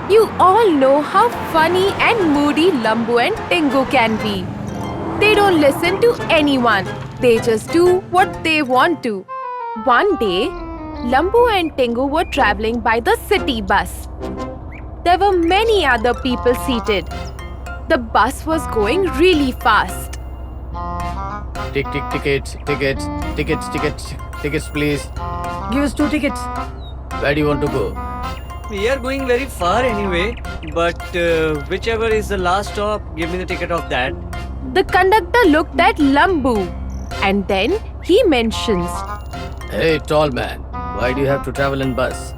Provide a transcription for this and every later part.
You all know how funny and moody Lambu and Tengu can be. They don't listen to anyone. They just do what they want to. One day, Lambu and Tengu were traveling by the city bus. There were many other people seated. The bus was going really fast. Tickets, please. Give us 2 tickets. Where do you want to go? We are going very far anyway, but whichever is the last stop, give me the ticket of that. The conductor looked at Lambu and then he mentions, Hey, tall man, why do you have to travel in bus?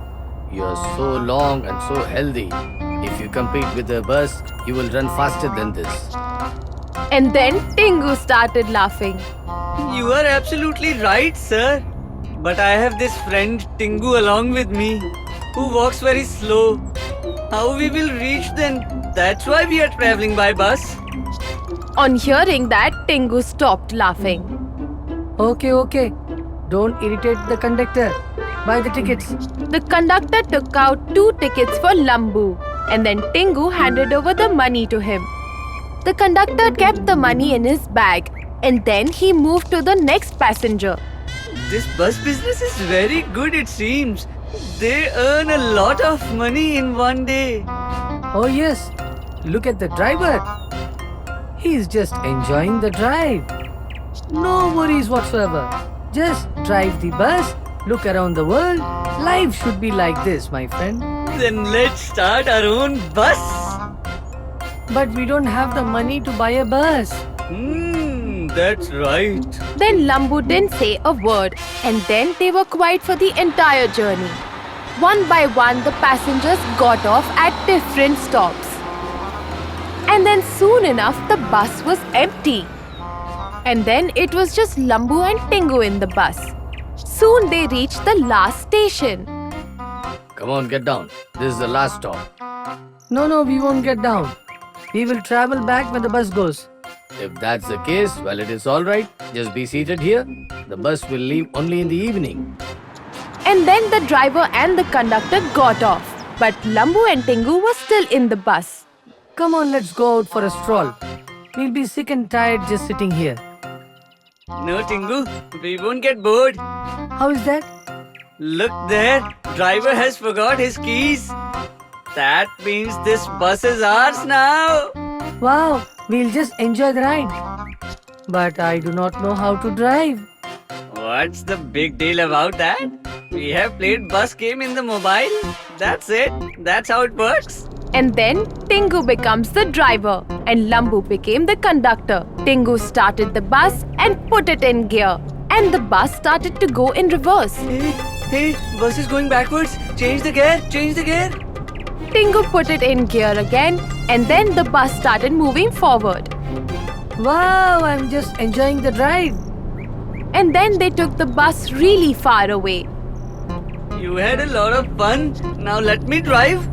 You are so long and so healthy. If you compete with the bus, you will run faster than this. and then Tengu started laughing. You are absolutely right, sir. But I have this friend Tingu along with me, who walks very slow. How we will reach then? That's why we are traveling by bus. On hearing that, Tengu stopped laughing. Okay. Don't irritate the conductor. Buy the tickets. The conductor took out 2 tickets for Lambu and then Tengu handed over the money to him. The conductor kept the money in his bag and then he moved to the next passenger. This bus business is very good, it seems. They earn a lot of money in one day. Oh yes. Look at the driver. He's just enjoying the drive. No worries whatsoever. Just drive the bus, look around the world. Life should be like this, my friend. Then let's start our own bus. But we don't have the money to buy a bus. That's right. Then Lambu didn't say a word and then they were quiet for the entire journey. One by one, the passengers got off at different stops. And then soon enough, the bus was empty. And then it was just Lambu and Tengu in the bus. Soon they reached the last station. Come on, get down. This is the last stop. No, we won't get down. We will travel back when the bus goes. If that's the case, well, it is alright. Just be seated here. The bus will leave only in the evening. And then the driver and the conductor got off. But Lambu and Tengu were still in the bus. Come on, let's go out for a stroll. We'll be sick and tired just sitting here. No, Tingu, we won't get bored. How is that? Look there, driver has forgot his keys. That means this bus is ours now. Wow, we'll just enjoy the ride. But I do not know how to drive. What's the big deal about that? We have played bus game in the mobile. That's it. That's how it works. And then Tengu becomes the driver and Lambu became the conductor. Tengu started the bus and put it in gear. And the bus started to go in reverse. Hey, bus is going backwards. Change the gear. Tengu put it in gear again and then the bus started moving forward. Wow, I'm just enjoying the drive. And then they took the bus really far away. You had a lot of fun. Now let me drive.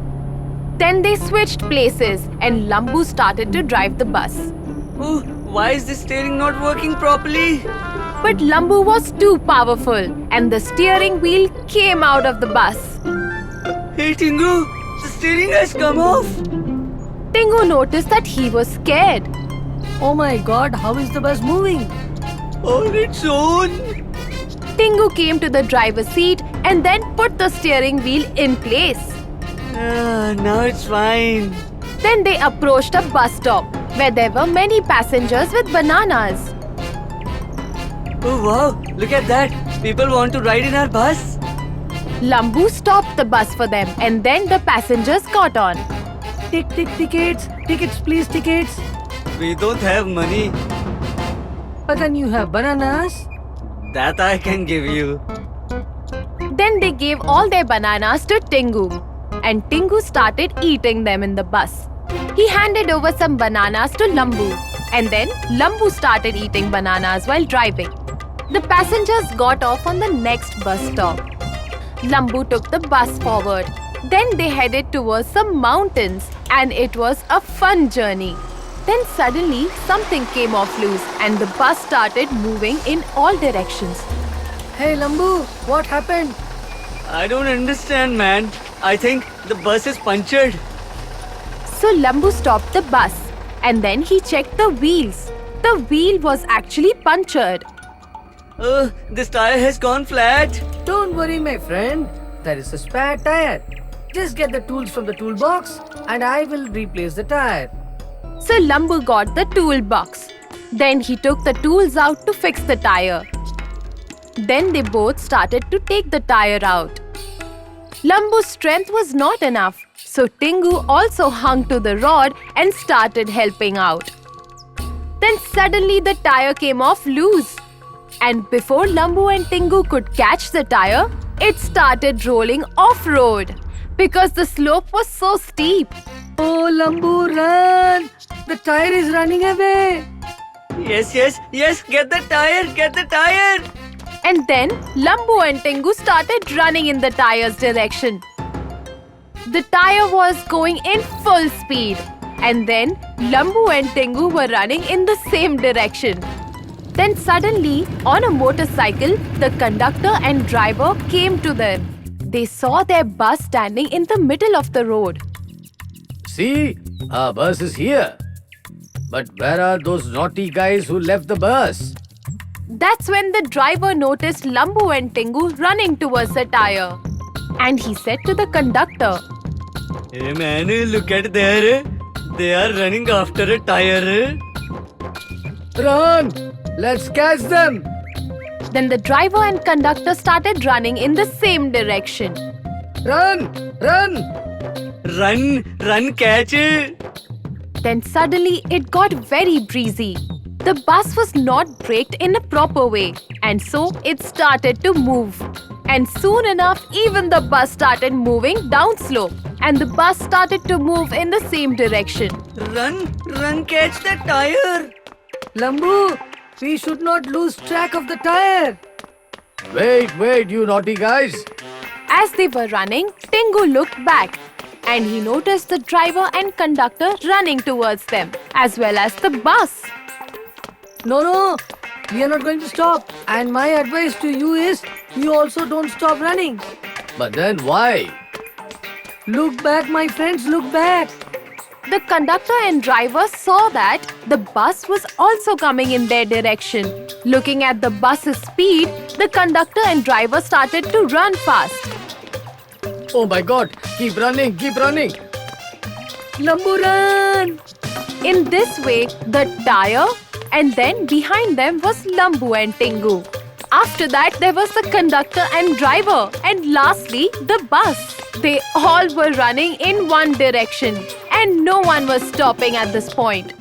Then they switched places and Lambu started to drive the bus. Oh, why is the steering not working properly? But Lambu was too powerful and the steering wheel came out of the bus. Hey, Tingu, the steering has come off. Tengu noticed that he was scared. Oh my god, how is the bus moving? On its own. Tengu came to the driver's seat and then put the steering wheel in place. Now it's fine. Then they approached a bus stop where there were many passengers with bananas. Oh wow, look at that. People want to ride in our bus. Lambu stopped the bus for them and then the passengers got on. Tickets. Tickets, please, tickets. We don't have money. But then you have bananas. That I can give you. Then they gave all their bananas to Tengu. And Tengu started eating them in the bus. He handed over some bananas to Lambu. And then Lambu started eating bananas while driving. The passengers got off on the next bus stop. Lambu took the bus forward. Then they headed towards some mountains and it was a fun journey. Then suddenly something came off loose and the bus started moving in all directions. Hey Lambu, what happened? I don't understand, man. I think the bus is punctured. So Lambu stopped the bus and then he checked the wheels. The wheel was actually punctured. This tire has gone flat. Don't worry, my friend. There is a spare tire. Just get the tools from the toolbox and I will replace the tire. So Lambu got the toolbox. Then he took the tools out to fix the tire. Then they both started to take the tire out. Lambu's strength was not enough, so Tingu also hung to the rod and started helping out. Then suddenly the tire came off loose. And before Lambu and Tingu could catch the tire, it started rolling off-road because the slope was so steep. Oh, Lambu, run! The tire is running away. Yes, get the tire. And then Lambu and Tingu started running in the tire's direction. The tire was going in full speed. And then Lambu and Tingu were running in the same direction. Then suddenly, on a motorcycle, the conductor and driver came to them. They saw their bus standing in the middle of the road. See, our bus is here. But where are those naughty guys who left the bus? That's when the driver noticed Lambu and Tingu running towards the tire. And he said to the conductor, Hey man, look at there. They are running after a tire. Run! Let's catch them. Then the driver and conductor started running in the same direction. Run! Run! Run, catch. Then suddenly it got very breezy. The bus was not braked in a proper way, and so it started to move. And soon enough, even the bus started moving downslope, and the bus started to move in the same direction. Run, catch that tire. Lambu, we should not lose track of the tire. Wait, you naughty guys. As they were running, Tingu looked back, and he noticed the driver and conductor running towards them, as well as the bus. No, we are not going to stop. And my advice to you is, you also don't stop running. But then why? Look back, my friends, look back. The conductor and driver saw that the bus was also coming in their direction. Looking at the bus's speed, the conductor and driver started to run fast. Oh my God, keep running. Lambu, run! In this way, the tire and then behind them was Lambu and Tingu. After that, there was the conductor and driver, and lastly, the bus. They all were running in one direction, and no one was stopping at this point.